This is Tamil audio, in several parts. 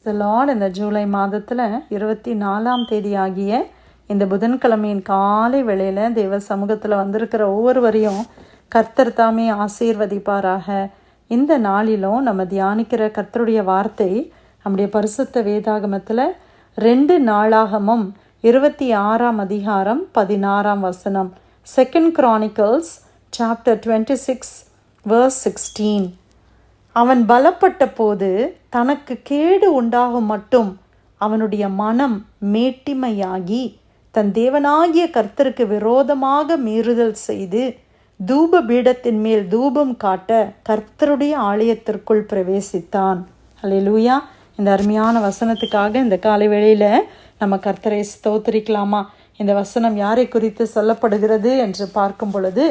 லார்ட் இந்த ஜூலை மாதத்தில் 24ஆம் தேதி ஆகிய இந்த புதன்கிழமையின் காலை வேளையில் தேவ சமூகத்தில் வந்திருக்கிற ஒவ்வொருவரையும் கர்த்தர் தாமே ஆசீர்வதிப்பாராக. இந்த நாளிலும் நம்ம தியானிக்கிற கர்த்தருடைய வார்த்தை நம்முடைய பரிசுத்த வேதாகமத்தில் 2 நாளாகமம் 26ஆம் அதிகாரம் 16ஆம் வசனம். 2 Chronicles chapter 26 verse 16. அவன் பலப்பட்ட போது தனக்கு கேடு உண்டாகும் மட்டும் அவனுடைய மனம் மேட்டிமையாகி தன் தேவனாகிய கர்த்தருக்கு விரோதமாக மீறுதல் செய்து தூப பீடத்தின் மேல் தூபம் காட்ட கர்த்தருடைய ஆலயத்திற்குள் பிரவேசித்தான். அல்லேலூயா. இந்த அருமையான வசனத்துக்காக இந்த காலை வேளையில் நம்ம கர்த்தரை ஸ்தோத்திரிக்கலாமா? இந்த வசனம் யாரை குறித்து சொல்லப்படுகிறது என்று பார்க்கும் பொழுது,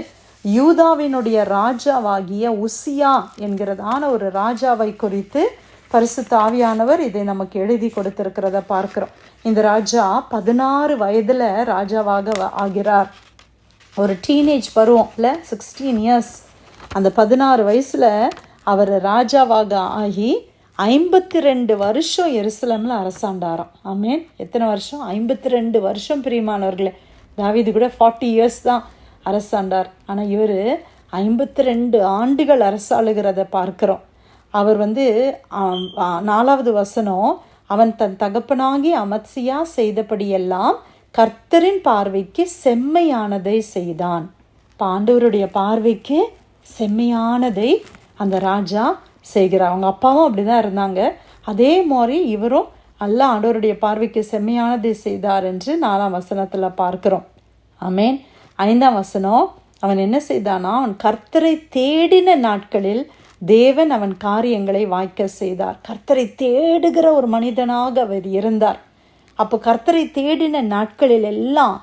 யூதாவினுடைய ராஜாவாகிய உசியா என்கிறதான ஒரு ராஜாவை குறித்து பரிசுத்த ஆவியானவர் இதை நமக்கு எழுதி கொடுத்திருக்கிறத பார்க்கிறோம். இந்த ராஜா 16 வயதில் ராஜாவாக ஆகிறார். ஒரு டீனேஜ் பருவம் இல்லை, 16 இயர்ஸ். அந்த 16 வயசில் அவர் ராஜாவாக ஆகி 52 வருஷம் எருசலேமில் அரசாண்டாராம். ஆமேன். எத்தனை வருஷம்? 52 வருஷம். பிரியமானவர்களே, தாவீது கூட 40 இயர்ஸ் தான் அரசாண்டார். ஆனால் இவர் 52 ஆண்டுகள் அரசாளுகிறத பார்க்கிறோம். அவர் 4வது வசனம், அவன் தன் தகப்பனாகி அமத்சியா செய்தபடியெல்லாம் கர்த்தரின் பார்வைக்கு செம்மையானதை செய்தான். ஆண்டவருடைய பார்வைக்கு செம்மையானதை அந்த ராஜா செய்கிறார். அவங்க அப்பாவும் அப்படிதான் இருந்தாங்க. அதே மாதிரி இவரும் அல்ல ஆண்டவருடைய பார்வைக்கு செம்மையானதை செய்தார் என்று 4ஆம் வசனத்தில் பார்க்கிறோம். ஆமேன். 5ஆம் வசனம், அவன் என்ன செய்தானா, அவன் கர்த்தரை தேடின நாட்களில் தேவன் அவன் காரியங்களை வாய்க்க செய்தார். கர்த்தரை தேடுகிற ஒரு மனிதனாக அவர் இருந்தார். அப்போ கர்த்தரை தேடின நாட்களில் எல்லாம்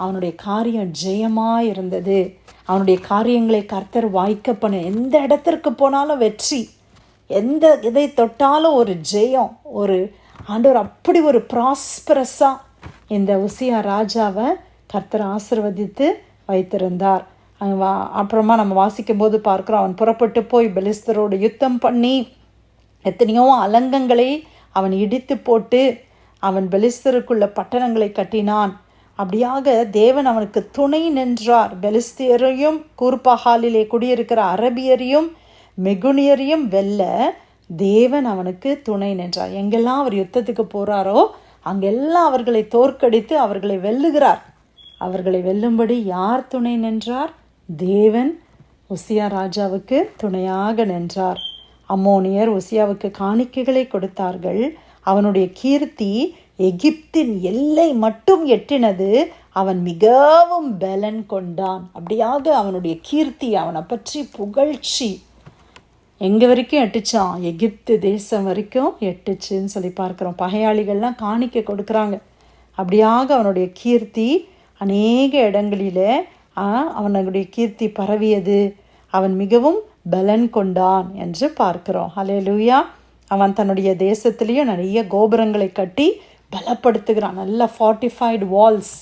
அவனுடைய காரியம் ஜெயமாக இருந்தது. அவனுடைய காரியங்களை கர்த்தர் வாய்க்க பண்ண, எந்த இடத்திற்கு போனாலும் வெற்றி, எந்த இதை தொட்டாலும் ஒரு ஜெயம், ஒரு ஆண்டவர் அப்படி ஒரு ப்ராஸ்பரஸாக இந்த உசியா ராஜாவை கர்த்தர் ஆசீர்வதித்து வைத்திருந்தார். அப்புறமா நம்ம வாசிக்கும் போது பார்க்குறோம், அவன் புறப்பட்டு போய் பெலிஸ்தரோடு யுத்தம் பண்ணி எத்தனையோ அலங்கங்களை அவன் இடித்து போட்டு அவன் பெலிஸ்தருக்குள்ள பட்டணங்களை கட்டினான். அப்படியாக தேவன் அவனுக்கு துணை நின்றார். பெலிஸ்தியரையும் கூர்பகாலிலே குடியிருக்கிற அரபியரையும் மெகுனியரையும் வெல்ல தேவன் அவனுக்கு துணை நின்றார். எங்கெல்லாம் அவர் யுத்தத்துக்கு போகிறாரோ அங்கெல்லாம் அவர்களை தோற்கடித்து அவர்களை வெல்லுகிறார். அவர்களை வெல்லும்படி யார் துணை நின்றார்? தேவன் உசியா ராஜாவுக்கு துணையாக நின்றார். அம்மோனியர் உசியாவுக்கு காணிக்கைகளை கொடுத்தார்கள். அவனுடைய கீர்த்தி எகிப்தின் எல்லை மட்டும் எட்டினது. அவன் மிகவும் பலன் கொண்டான். அப்படியாக அவனுடைய கீர்த்தி, அவனை பற்றி புகழ்ச்சி எங்கே வரைக்கும் எட்டுச்சான்? எகிப்து தேசம் வரைக்கும் எட்டுச்சுன்னு சொல்லி பார்க்குறோம். பகையாளிகள்லாம் காணிக்கை கொடுக்குறாங்க. அப்படியாக அவனுடைய கீர்த்தி அநேக இடங்களில் அவனுடைய கீர்த்தி பரவியது. அவன் மிகவும் பலன் கொண்டான் என்று பார்க்கிறோம். ஹல்லேலூயா. அவன் தன்னுடைய தேசத்திலேயும் நிறைய கோபுரங்களை கட்டி பலப்படுத்துகிறான். நல்ல ஃபார்ட்டிஃபைடு வால்ஸ்,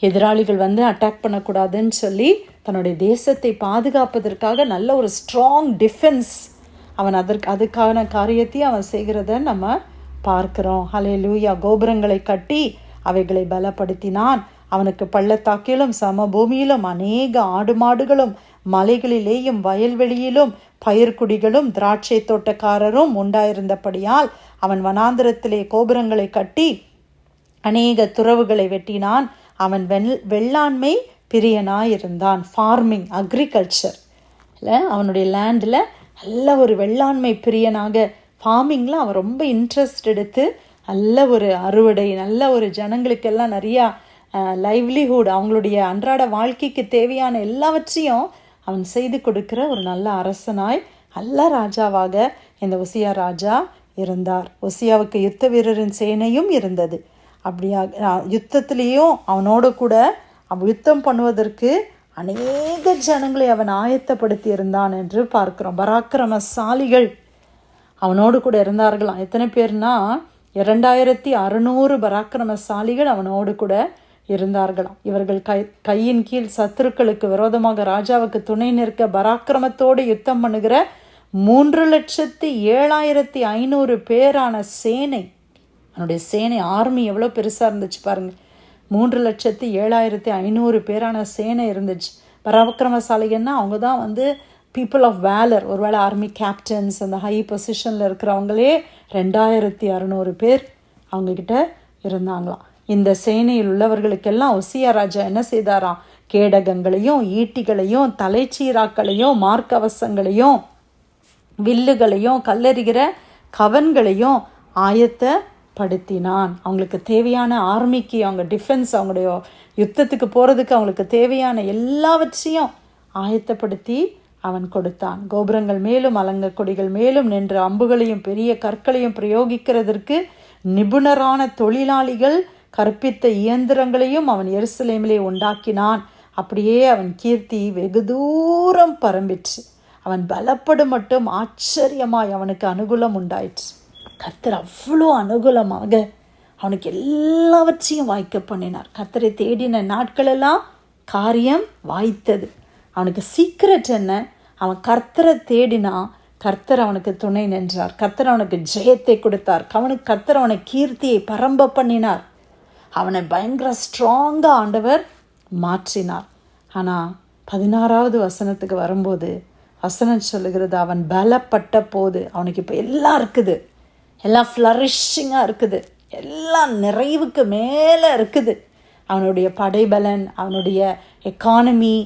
எதிராளிகள் அட்டாக் பண்ணக்கூடாதுன்னு சொல்லி தன்னுடைய தேசத்தை பாதுகாப்பதற்காக நல்ல ஒரு ஸ்ட்ராங் டிஃபென்ஸ் அவன் அதுக்கான காரியத்தையும் அவன் செய்கிறத நம்ம பார்க்கிறோம். ஹல்லேலூயா. கோபுரங்களை கட்டி அவைகளை பலப்படுத்தினான். அவனுக்கு பள்ளத்தாக்கிலும் சமபூமியிலும் அநேக ஆடு மாடுகளும் மலைகளிலேயும் வயல்வெளியிலும் பயிர்க்குடிகளும் திராட்சை தோட்டக்காரரும் உண்டாயிருந்தபடியால் அவன் வனாந்திரத்திலே கோபுரங்களை கட்டி அநேக துறவுகளை வெட்டினான். அவன் வெள்ளாண்மை பிரியனாயிருந்தான். ஃபார்மிங், அக்ரிகல்ச்சர் இல்லை, அவனுடைய லேண்டில் நல்ல ஒரு வெள்ளாண்மை பிரியனாக, ஃபார்மிங்கில் அவன் ரொம்ப இன்ட்ரெஸ்ட் எடுத்து நல்ல ஒரு அறுவடை, நல்ல ஒரு ஜனங்களுக்கெல்லாம் நிறையா லைவ்லிஹுட், அவங்களுடைய அன்றாட வாழ்க்கைக்கு தேவையான எல்லாவற்றையும் அவன் செய்து கொடுக்கிற ஒரு நல்ல அரசனாய், நல்ல ராஜாவாக இந்த உசியா ராஜா இருந்தார். உசியாவுக்கு யுத்த வீரரின் சேனையும் இருந்தது. அப்படியாக யுத்தத்திலேயும் அவனோடு கூட அவன் யுத்தம் பண்ணுவதற்கு அநேக ஜனங்களை அவன் ஆயத்தப்படுத்தி இருந்தான் என்று பார்க்கிறோம். பராக்கிரமசாலிகள் அவனோடு கூட இருந்தார்களாம். எத்தனை பேர்னா 2600 பராக்கிரமசாலிகள் அவனோடு கூட இருந்தார்களாம். இவர்கள் கையின் கீழ் சத்துருக்களுக்கு விரோதமாக ராஜாவுக்கு துணை நிற்க பராக்கிரமத்தோடு யுத்தம் பண்ணுகிற 3,07,500 பேரான சேனை. அவனுடைய சேனை ஆர்மி எவ்வளோ பெருசாக இருந்துச்சு பாருங்கள். 3,07,500 பேரான சேனை இருந்துச்சு. பராக்கிரமசாலிகள்னா அவங்க தான் வந்து பீப்புள் ஆஃப் வேலர். ஒருவேளை ஆர்மி கேப்டன்ஸ், அந்த ஹை பொசிஷனில் இருக்கிறவங்களே 2,600 பேர் அவங்கக்கிட்ட இருந்தாங்களாம். இந்த சேனையில் உள்ளவர்களுக்கெல்லாம் உசியா ராஜா என்ன செய்தாராம்? கேடகங்களையும் ஈட்டிகளையும் தலைச்சீராக்களையும் மார்க்கவசங்களையும் வில்லுகளையும் கல்லெறிகிற கவன்களையும் ஆயத்தப்படுத்தினான். அவங்களுக்கு தேவையான ஆர்மிக்கு, அவங்க டிஃபென்ஸ், அவங்களுடைய யுத்தத்துக்கு போகிறதுக்கு அவங்களுக்கு தேவையான எல்லாவற்றையும் ஆயத்தப்படுத்தி அவன் கொடுத்தான். கோபுரங்கள் மேலும் அலங்க கொடிகள் மேலும் நின்று அம்புகளையும் பெரிய கற்களையும் பிரயோகிக்கிறதற்கு நிபுணரான தொழிலாளிகள் கற்பித்த இயந்திரங்களையும் அவன் எருசலேமிலே உண்டாக்கினான். அப்படியே அவன் கீர்த்தி வெகு தூரம் பரம்பிற்று. அவன் பலப்படும் மட்டும் ஆச்சரியமாய் அவனுக்கு அனுகூலம் உண்டாயிற்று. கர்த்தர் அவ்வளோ அனுகூலமாக அவனுக்கு எல்லாவற்றையும் வாய்க்க பண்ணினார். கர்த்தரை தேடின நாட்களெல்லாம் காரியம் வாய்த்தது. அவனுக்கு சீக்ரெட் என்ன? அவன் கர்த்தரை தேடினா கர்த்தர் அவனுக்கு துணை நின்றார். கர்த்தர் அவனுக்கு ஜெயத்தை கொடுத்தார். கர்த்தர் அவனை கீர்த்தியை பரம்ப பண்ணினார். அவனை பயங்கர ஸ்ட்ராங்காக ஆண்டவர் மாற்றினார். ஆனால் 16வது வசனத்துக்கு வரும்போது வசனம் சொல்லுகிறது, அவன் பலப்பட்ட போது அவனுக்கு இப்போ எல்லாம் இருக்குது, எல்லாம் ஃப்ளரிஷிங்காக இருக்குது, எல்லாம் நிறைவுக்கு மேலே இருக்குது. அவனுடைய படைபலன், அவனுடைய எக்கானமி,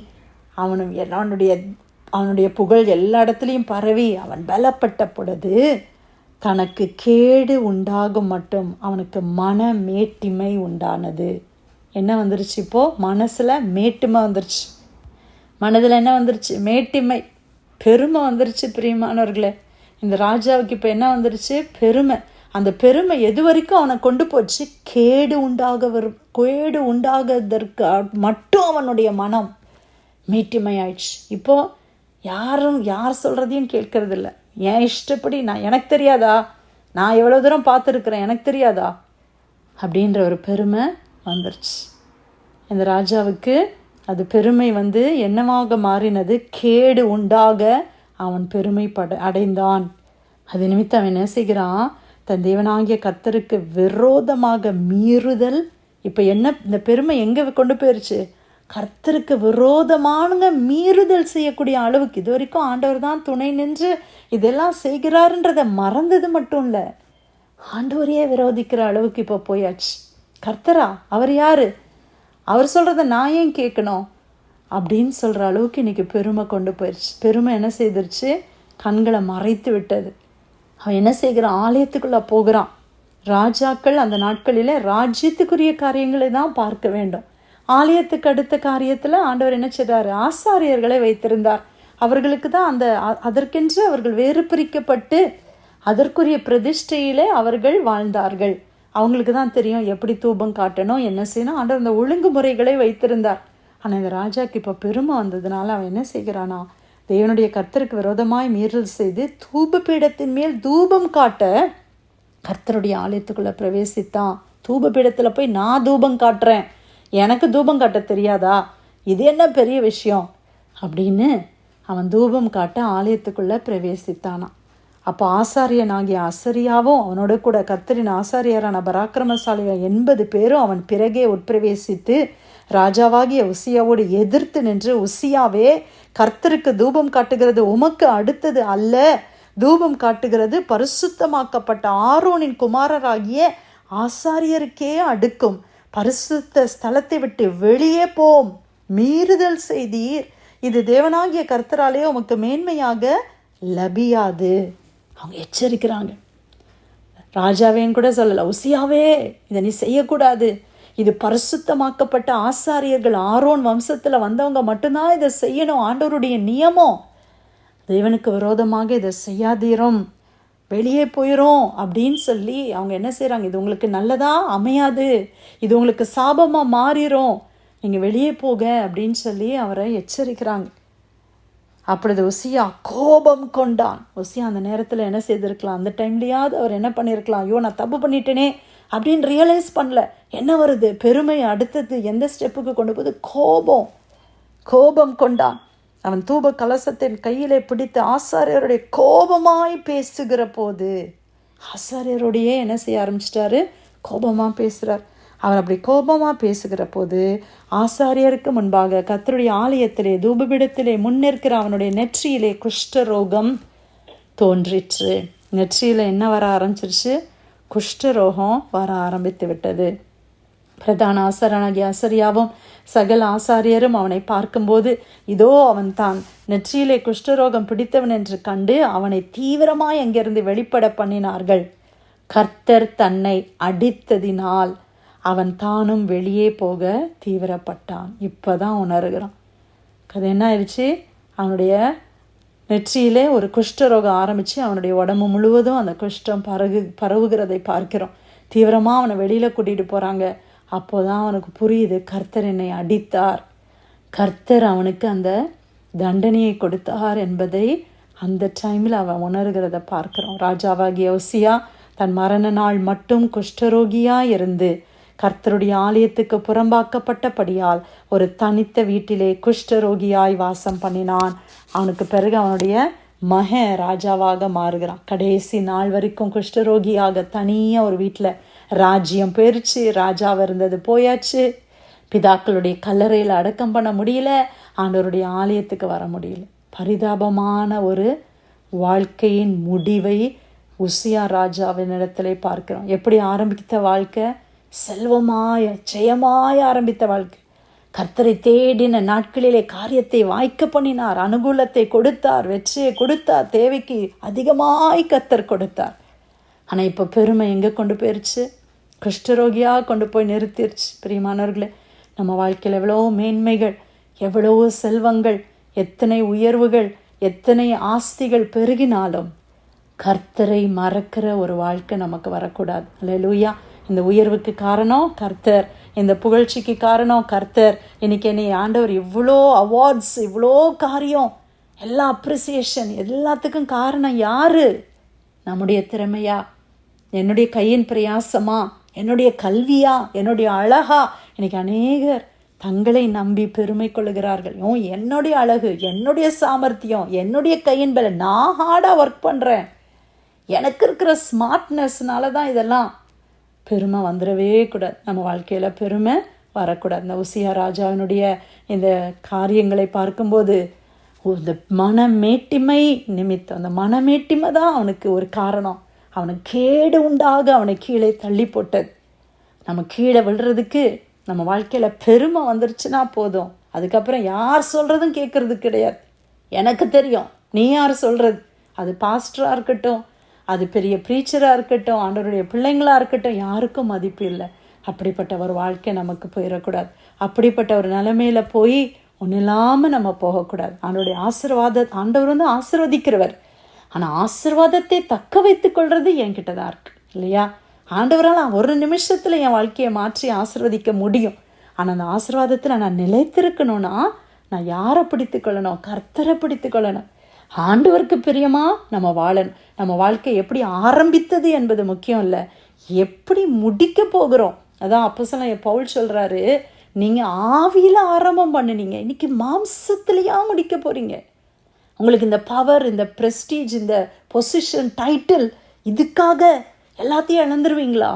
அவனுடைய புகழ் எல்லா இடத்துலையும் பரவி அவன் பலப்பட்ட பொழுது தனக்கு கேடு உண்டாகும் மட்டும் அவனுக்கு மன மேட்டிமை உண்டானது. என்ன வந்துருச்சு? இப்போது மனசில் மேட்டிமை வந்துருச்சு. மனதில் என்ன வந்துருச்சு? மேட்டிமை, பெருமை வந்துருச்சு. பிரியமானவர்களே, இந்த ராஜாவுக்கு இப்போ என்ன வந்துருச்சு? பெருமை. அந்த பெருமை எது வரைக்கும் அவனை கொண்டு போச்சு? கேடு உண்டாகதற்கு மட்டும் அவனுடைய மனம் மேட்டிமை ஆயிடுச்சு. இப்போது யார் சொல்கிறதையும் கேட்கறதில்ல. என் இஷ்டப்படி எனக்கு தெரியாதா, நான் எவ்வளோ தூரம் பார்த்துருக்குறேன், எனக்கு தெரியாதா அப்படின்ற ஒரு பெருமை வந்துருச்சு. இந்த ராஜாவுக்கு அது பெருமை என்னவாக மாறினது? கேடு உண்டாக அவன் பெருமை அடைந்தான். அது நிமித்தம் அவன் என்ன செய்கிறான்? தன் தேவனாகிய கர்த்தருக்கு விரோதமாக மீறுதல். இப்போ என்ன, இந்த பெருமை எங்கே கொண்டு போயிருச்சு? கர்த்தருக்கு விரோதமான மீறுதல் செய்யக்கூடிய அளவுக்கு. இது வரைக்கும் ஆண்டவர் தான் துணை நின்று இதெல்லாம் செய்கிறாருன்றதை மறந்தது மட்டும் இல்லை, ஆண்டவரையே விரோதிக்கிற அளவுக்கு இப்போ போயாச்சு. கர்த்தரா? அவர் யார்? அவர் சொல்கிறத நான் ஏன் கேட்கணும் அப்படின்னு சொல்கிற அளவுக்கு இன்றைக்கி பெருமை கொண்டு போயிடுச்சு. பெருமை என்ன செய்திருச்சு? கண்களை மறைத்து விட்டது. அவன் என்ன செய்கிறான்? ஆலயத்துக்குள்ளே போகிறான். ராஜாக்கள் அந்த நாட்களில் ராஜ்யத்துக்குரிய காரியங்களை தான் பார்க்க வேண்டும். ஆலயத்துக்கு அடுத்த காரியத்தில் ஆண்டவர் என்ன செய்தார்? ஆசாரியர்களை வைத்திருந்தார். அவர்களுக்கு தான் அதற்கென்று அவர்கள் வேறு பிரிக்கப்பட்டு அதற்குரிய பிரதிஷ்டையிலே அவர்கள் வாழ்ந்தார்கள். அவங்களுக்கு தான் தெரியும் எப்படி தூபம் காட்டணும், என்ன செய்யணும். ஆண்டவர் அந்த ஒழுங்குமுறைகளை வைத்திருந்தார். ஆனால் இந்த ராஜாக்கு இப்போ பெருமை வந்ததுனால அவன் என்ன செய்கிறானா? தேவனுடைய கர்த்தருக்கு விரோதமாய் மீறல் செய்து தூப பீடத்தின் மேல் தூபம் காட்ட கர்த்தருடைய ஆலயத்துக்குள்ளே பிரவேசித்தான். தூப பீடத்தில் போய் நான் தூபம் காட்டுறேன், எனக்கு தூபம் காட்ட தெரியாதா, இது என்ன பெரிய விஷயம் அப்படின்னு அவன் தூபம் காட்ட ஆலயத்துக்குள்ளே பிரவேசித்தானான். அப்போ ஆசாரியனாகிய அசரியாவும் அவனோட கூட கர்த்தரின் ஆசாரியரான பராக்கிரமசாலிகள் 80 பேரும் அவன் பிறகே உட்பிரவேசித்து ராஜாவாகிய உசியாவோடு எதிர்த்து நின்று, உசியாவே, கர்த்தருக்கு தூபம் காட்டுகிறது உமக்கு அடுத்தது அல்ல, தூபம் காட்டுகிறது பரிசுத்தமாக்கப்பட்ட ஆரோனின் குமாரராகிய ஆசாரியருக்கே அடுக்கும், பரிசுத்த ஸ்தலத்தை விட்டு வெளியே போம், மீறுதல் செய்தீர், இது தேவனாகிய கர்த்தராலே உமக்கு மேன்மையாக லபியாது. அவங்க எச்சரிக்கிறாங்க. ராஜாவேன்னு கூட சொல்லலை, உசியாவே இதை நீ செய்யக்கூடாது, இது பரிசுத்தமாக்கப்பட்ட ஆசாரியர்கள் ஆரோன் வம்சத்தில் வந்தவங்க மட்டும்தான் இதை செய்யணும், ஆண்டவருடைய நியமம், தேவனுக்கு விரோதமாக இதை செய்யாதீரும், வெளியே போயிடும் அப்படின்னு சொல்லி அவங்க என்ன செய்கிறாங்க? இது உங்களுக்கு நல்லதா அமையாது, இது உங்களுக்கு சாபமாக மாறிடும், நீங்கள் வெளியே போக அப்படின்னு சொல்லி அவரை எச்சரிக்கிறாங்க. அப்பொழுது உசியா கோபம் கொண்டான். உசியா அந்த நேரத்தில் என்ன செய்திருக்கலாம்? அந்த டைம்லையாவது அவர் என்ன பண்ணியிருக்கலாம்? ஐயோ நான் தப்பு பண்ணிட்டேனே அப்படின்னு ரியலைஸ் பண்ணல. என்ன வருது? பெருமை அடுத்தது எந்த ஸ்டெப்புக்கு கொண்டு போகுது? கோபம் கொண்டான். அவன் தூப கலசத்தின் கையிலே பிடித்து ஆசாரியருடைய கோபமாய் பேசுகிற போது, ஆசாரியருடையே என்ன செய்ய ஆரம்பிச்சிட்டாரு? கோபமாக பேசுகிறார். அவர் அப்படி கோபமாக பேசுகிற போது ஆசாரியருக்கு முன்பாக கர்த்தருடைய ஆலயத்திலே தூபபீடத்திலே முன்னிற்கிற அவனுடைய நெற்றியிலே குஷ்டரோகம் தோன்றிற்று. நெற்றியில் என்ன வர ஆரம்பிச்சிருச்சு? குஷ்டரோகம் வர ஆரம்பித்து விட்டது. பிரதான ஆசாரியனாகிய அசரியாவும் சகல ஆசாரியரும் அவனை பார்க்கும்போது, இதோ அவன் தான் நெற்றியிலே குஷ்டரோகம் பிடித்தவன் என்று கண்டு அவனை தீவிரமாய் அங்கிருந்து வெளிப்பட பண்ணினார்கள். கர்த்தர் தன்னை அடித்ததினால் அவன் தானும் வெளியே போக தீவிரப்பட்டான். இப்போதான் உணர்கிறான். அது என்ன ஆயிடுச்சு? அவனுடைய நெற்றியிலே ஒரு குஷ்டரோகம் ஆரம்பித்து அவனுடைய உடம்பு முழுவதும் அந்த குஷ்டம் பரவுகிறதை பார்க்கிறோம். தீவிரமாக அவனை வெளியில் கூட்டிகிட்டு போகிறாங்க. அப்போதான் அவனுக்கு புரியுது, கர்த்தர் என்னை அடித்தார், கர்த்தர் அவனுக்கு அந்த தண்டனையை கொடுத்தார் என்பதை அந்த டைமில் அவன் உணர்கிறத பார்க்கிறோம். ராஜாவாகிய யோசியா தன் மரண நாள் மட்டும் குஷ்டரோகியாக இருந்து கர்த்தருடைய ஆலயத்துக்கு புறம்பாக்கப்பட்டபடியால் ஒரு தனித்த வீட்டிலே குஷ்டரோகியாய் வாசம் பண்ணினான். அவனுக்கு பிறகு அவனுடைய மகன் ராஜாவாக மாறுகிறான். கடைசி நாள் வரைக்கும் குஷ்டரோகியாக தனியாக ஒரு வீட்டில் ராஜ்யம் போயிடுச்சு. ராஜாவாக இருந்தது போயாச்சு. பிதாக்களுடைய கல்லறையில் அடக்கம் பண்ண முடியல. ஆண்டவருடைய ஆலயத்துக்கு வர முடியல. பரிதாபமான ஒரு வாழ்க்கையின் முடிவை உசியா ராஜாவின் இடத்துல பார்க்கிறோம். எப்படி ஆரம்பித்த வாழ்க்கை? செல்வமாய ஜெயமாய் ஆரம்பித்த வாழ்க்கை. கர்த்தரை தேடின நாட்களிலே காரியத்தை வாய்க்க பண்ணினார், அனுகூலத்தை கொடுத்தார், வெற்றியை கொடுத்தார், தேவைக்கு அதிகமாய் கர்த்தர் கொடுத்தார். ஆனால் இப்போ பெருமை எங்கே கொண்டு போயிடுச்சு? குஷ்டரோகியாக கொண்டு போய் நிறுத்திடுச்சு. பிரியமானவர்களே, நம்ம வாழ்க்கையில் எவ்வளோ மேன்மைகள், எவ்வளோ செல்வங்கள், எத்தனை உயர்வுகள், எத்தனை ஆஸ்திகள் பெருகினாலும் கர்த்தரை மறக்கிற ஒரு வாழ்க்கை நமக்கு வரக்கூடாது. அல்லேலூயா. இந்த உயர்வுக்கு காரணம் கர்த்தர், இந்த புகழ்ச்சிக்கு காரணம் கர்த்தர். இன்னைக்கு என்னை ஆண்டவர் இவ்வளோ அவார்ட்ஸ், இவ்வளோ காரியம், எல்லா அப்ரிசியேஷன், எல்லாத்துக்கும் காரணம் யாரு? நம்முடைய திறமையா? என்னுடைய கையின் பிரயாசமா? என்னுடைய கல்வியா? என்னுடைய அழகா? இன்னைக்கு அநேகர் தங்களை நம்பி பெருமை கொள்ளுகிறார்கள். என்னுடைய அழகு, என்னுடைய சாமர்த்தியம், என்னுடைய கையின் பலம், நான் ஹார்டாக ஒர்க் பண்ணுறேன், எனக்கு இருக்கிற ஸ்மார்ட்னஸ்னால தான் இதெல்லாம். பெருமை வந்துடவே கூடாது. நம்ம வாழ்க்கையில் பெருமை வரக்கூடாது. இந்த உசியா ராஜாவினுடைய இந்த காரியங்களை பார்க்கும்போது இந்த மனமேட்டிமை நிமித்தம், அந்த மனமேட்டிமை தான் அவனுக்கு ஒரு காரணம். அவனுக்கு கேடு உண்டாக அவனை கீழே தள்ளி போட்டது. நம்ம கீழே விழுறதுக்கு நம்ம வாழ்க்கையில் பெருமை வந்துருச்சுன்னா போதும். அதுக்கப்புறம் யார் சொல்கிறதும் கேட்குறது கிடையாது. எனக்கு தெரியும், நீ யார் சொல்கிறது? அது பாஸ்டராக இருக்கட்டும், அது பெரிய ப்ரீச்சராக இருக்கட்டும், ஆண்டவருடைய பிள்ளைங்களாக இருக்கட்டும், யாருக்கும் மதிப்பு இல்லை. அப்படிப்பட்ட ஒரு வாழ்க்கை நமக்கு போயிடக்கூடாது. அப்படிப்பட்ட ஒரு நிலைமையில் போய் ஒன்றும் இல்லாமல் நம்ம போகக்கூடாது. ஆண்டவருடைய ஆண்டவர் வந்து ஆசீர்வதிக்கிறவர். ஆனால் ஆசீர்வாதத்தை தக்க வைத்து கொள்வது என்கிட்ட தான் இருக்குது இல்லையா? ஆண்டவரால் ஒரு நிமிஷத்தில் என் வாழ்க்கையை மாற்றி ஆசீர்வதிக்க முடியும். ஆனால் அந்த ஆசீர்வாதத்தில் நான் நிலைத்திருக்கணும்னா நான் யாரை பிடித்து கொள்ளணும்? கர்த்தரை பிடித்து கொள்ளணும். ஆண்டவருக்கு பிரியமா நம்ம வாழணும். நம்ம வாழ்க்கை எப்படி ஆரம்பித்தது என்பது முக்கியம் இல்லை, எப்படி முடிக்க போகிறோம். அதான் அப்போஸ்தலன் பவுல் சொல்கிறாரு, நீங்கள் ஆவியில் ஆரம்பம் பண்ணினீங்க, இன்னைக்கு மாம்சத்துலையா முடிக்க போகிறீங்க. உங்களுக்கு இந்த பவர், இந்த ப்ரெஸ்டீஜ், இந்த பொசிஷன், டைட்டில், இதுக்காக எல்லாத்தையும் இழந்துருவீங்களா?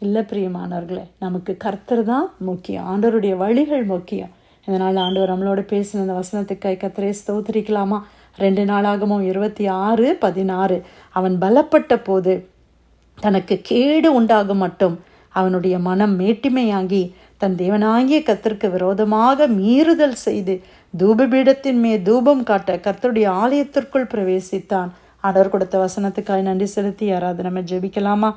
இல்லை பிரியமானவர்களே, நமக்கு கர்த்தர் தான் முக்கியம். ஆண்டவருடைய வழிகள் முக்கியம். இதனால் ஆண்டவர் நம்மளோட பேசின அந்த வசனத்துக்காய் கர்த்தரை ஸ்தோத்திரிக்கலாமா? 2 நாளாகமம் 26:16 அவன் பலப்பட்ட போது தனக்கு கேடு உண்டாகும் மட்டும் அவனுடைய மனம் மேட்டிமையாகி தன் தேவனாகிய கர்த்தருக்கு விரோதமாக மீறுதல் செய்து தூபபீடத்தின் மேல் தூபம் காட்ட கர்த்தருடைய ஆலயத்திற்குள் பிரவேசித்தான். ஆண்டவர் கொடுத்த வசனத்துக்காய் நன்றி செலுத்தி யாராவது நம்ம ஜெபிக்கலாமா?